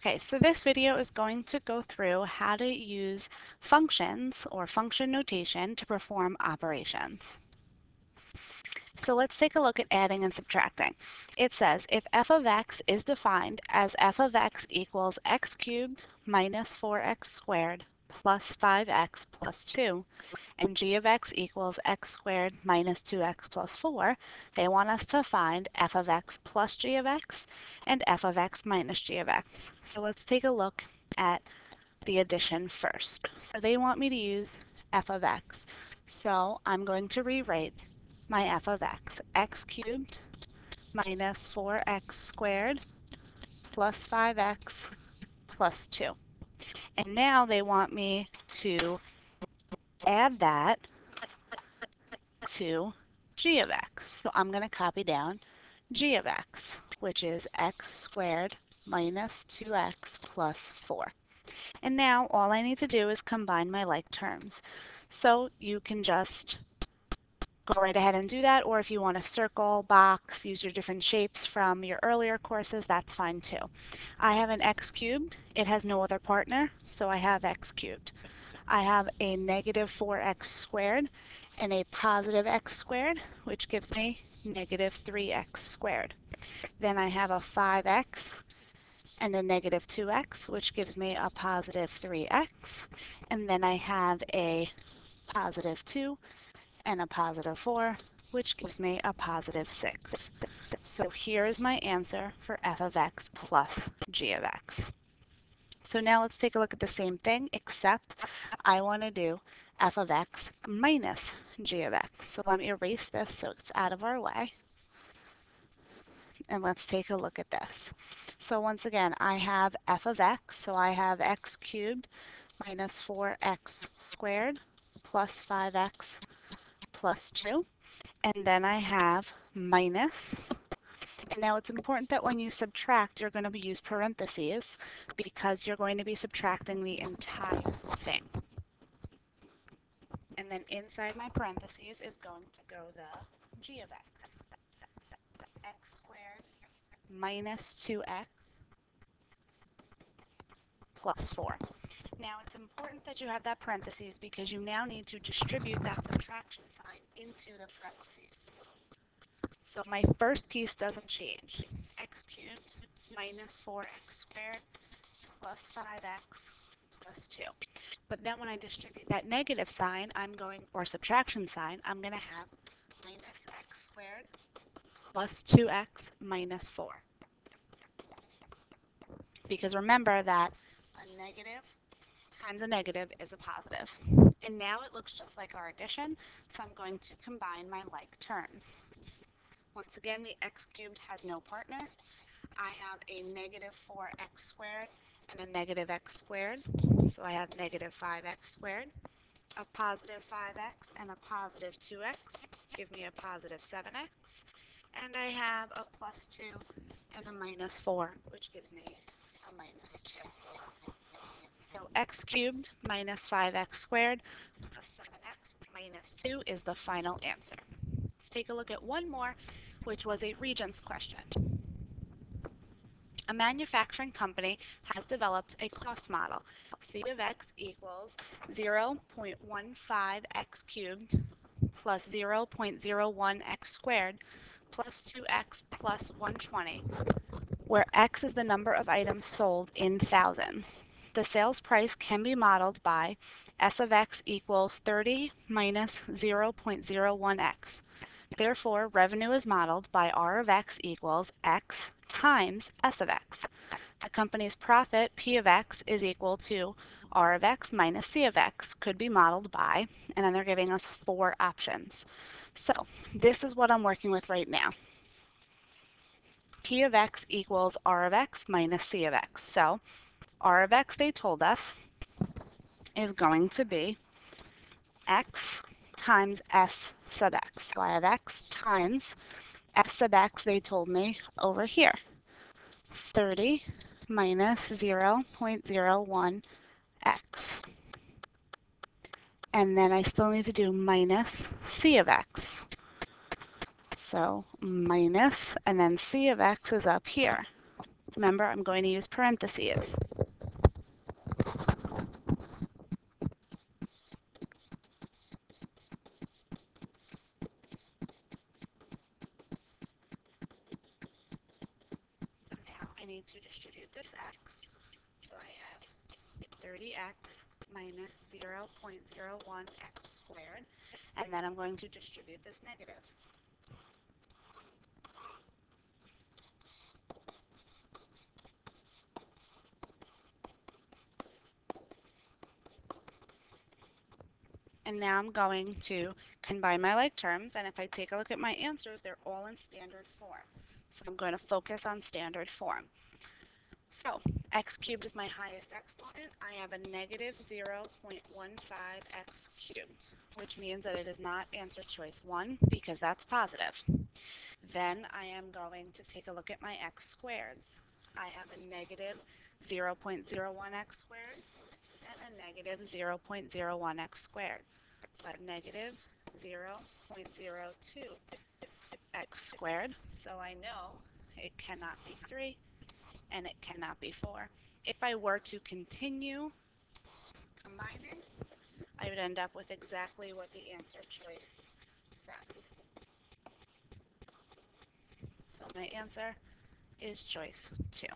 Okay, so this video is going to go through how to use functions or function notation to perform operations. So let's take a look at adding and subtracting. It says if f of x is defined as f of x equals x cubed minus 4x squared plus 5x plus 2, and g of x equals x squared minus 2x plus 4, they want us to find f of x plus g of x and f of x minus g of x. So let's take a look at the addition first. So they want me to use f of x. So I'm going to rewrite my f of x cubed minus 4x squared plus 5x plus 2. And now they want me to add that to g of x. So I'm going to copy down g of x, which is x squared minus 2x plus 4. And now all I need to do is combine my like terms. So you can just go right ahead and do that, or if you want to circle, box, use your different shapes from your earlier courses, that's fine too. I have an x cubed. It has no other partner, so I have x cubed. I have a negative 4x squared and a positive x squared, which gives me negative 3x squared. Then I have a 5x and a negative 2x, which gives me a positive 3x. And then I have a positive 2 and a positive 4, which gives me a positive 6. So here is my answer for f of x plus g of x. So now let's take a look at the same thing, except I want to do f of x minus g of x. So let me erase this so it's out of our way. And let's take a look at this. So once again, I have f of x, so I have x cubed minus 4x squared plus 5x plus 2. And then I have minus. And now it's important that when you subtract, you're going to use parentheses because you're going to be subtracting the entire thing. And then inside my parentheses is going to go the g of x. X squared minus 2x plus 4. Now it's important that you have that parentheses because you now need to distribute that subtraction sign into the parentheses. So my first piece doesn't change. X cubed minus 4x squared plus 5x plus 2. But then when I distribute that negative sign, or subtraction sign, I'm going to have minus x squared plus 2x minus 4. Because remember that a negative times a negative is a positive. And now it looks just like our addition, so I'm going to combine my like terms. Once again, the x cubed has no partner. I have a negative 4x squared and a negative x squared. So I have negative 5x squared. A positive 5x and a positive 2x give me a positive 7x. And I have a plus 2 and a minus 4, which gives me a minus 2. So x cubed minus 5x squared plus 7x minus 2 is the final answer. Let's take a look at one more, which was a Regents question. A manufacturing company has developed a cost model. C of x equals 0.15x cubed plus 0.01x squared plus 2x plus 120, where x is the number of items sold in thousands. The sales price can be modeled by S of x equals 30 minus 0.01x. Therefore, revenue is modeled by R of x equals x times S of x. The company's profit, P of x, is equal to R of x minus C of x, could be modeled by, and then they're giving us 4 options. So this is what I'm working with right now. P of x equals R of x minus C of x. So R of x, they told us, is going to be x times S sub x. So I have x times S sub x, they told me, over here. 30 minus 0.01x. And then I still need to do minus C of x. So minus, and then C of x is up here. Remember, I'm going to use parentheses. So now I need to distribute this x. So I have 30x minus 0.01x squared, and then I'm going to distribute this negative. And now I'm going to combine my like terms, and if I take a look at my answers, they're all in standard form. So I'm going to focus on standard form. So x cubed is my highest exponent. I have a negative 0.15x cubed, which means that it is not answer choice 1 because that's positive. Then I am going to take a look at my x squareds. I have a negative 0.01x squared and a negative 0.01x squared. So I have negative 0.02x squared. So I know it cannot be 3 and it cannot be 4. If I were to continue combining, I would end up with exactly what the answer choice says. So my answer is choice 2.